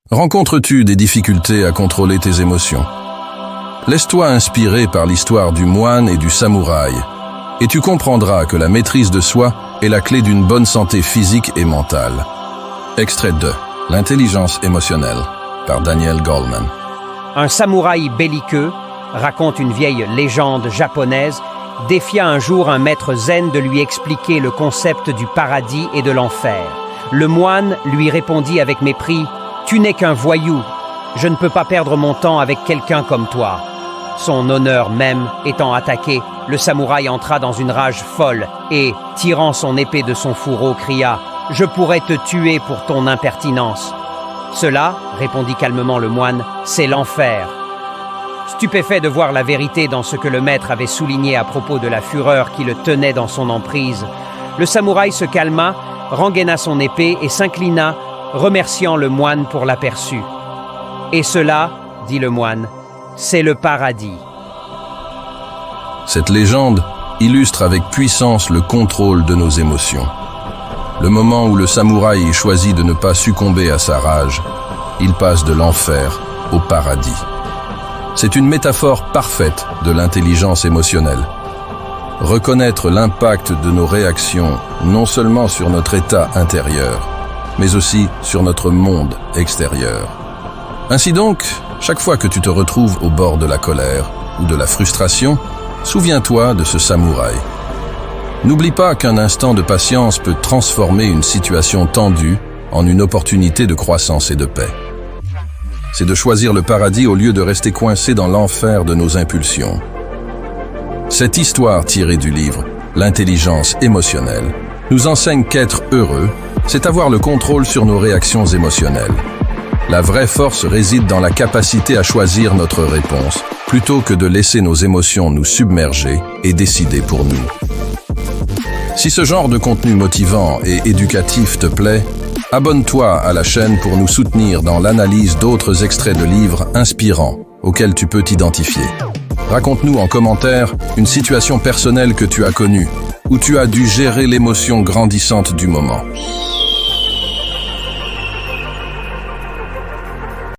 Rencontres-tu des difficultés à contrôler tes émotions? Laisse-toi inspirer par l'histoire du moine et du samouraï, et tu comprendras que la maîtrise de soi est la clé d'une bonne santé physique et mentale. Extrait de L'intelligence émotionnelle par Daniel Goleman. Un samouraï belliqueux, raconte une vieille légende japonaise, défia un jour un maître zen de lui expliquer le concept du paradis et de l'enfer. Le moine lui répondit avec mépris « Tu n'es qu'un voyou, je ne peux pas perdre mon temps avec quelqu'un comme toi. » Son honneur même étant attaqué, le samouraï entra dans une rage folle et, tirant son épée de son fourreau, cria « Je pourrais te tuer pour ton impertinence. » Cela, répondit calmement le moine, c'est l'enfer. Stupéfait de voir la vérité dans ce que le maître avait souligné à propos de la fureur qui le tenait dans son emprise, le samouraï se calma, rengaina son épée et s'inclina, remerciant le moine pour l'aperçu. « Et cela, dit le moine, c'est le paradis. » Cette légende illustre avec puissance le contrôle de nos émotions. Le moment où le samouraï choisit de ne pas succomber à sa rage, il passe de l'enfer au paradis. C'est une métaphore parfaite de l'intelligence émotionnelle. Reconnaître l'impact de nos réactions non seulement sur notre état intérieur, mais aussi sur notre monde extérieur. Ainsi donc, chaque fois que tu te retrouves au bord de la colère ou de la frustration, souviens-toi de ce samouraï. N'oublie pas qu'un instant de patience peut transformer une situation tendue en une opportunité de croissance et de paix. C'est de choisir le paradis au lieu de rester coincé dans l'enfer de nos impulsions. Cette histoire tirée du livre « L'intelligence émotionnelle » nous enseigne qu'être heureux, c'est avoir le contrôle sur nos réactions émotionnelles. La vraie force réside dans la capacité à choisir notre réponse, plutôt que de laisser nos émotions nous submerger et décider pour nous. Si ce genre de contenu motivant et éducatif te plaît, abonne-toi à la chaîne pour nous soutenir dans l'analyse d'autres extraits de livres inspirants auxquels tu peux t'identifier. Raconte-nous en commentaire une situation personnelle que tu as connue, où tu as dû gérer l'émotion grandissante du moment.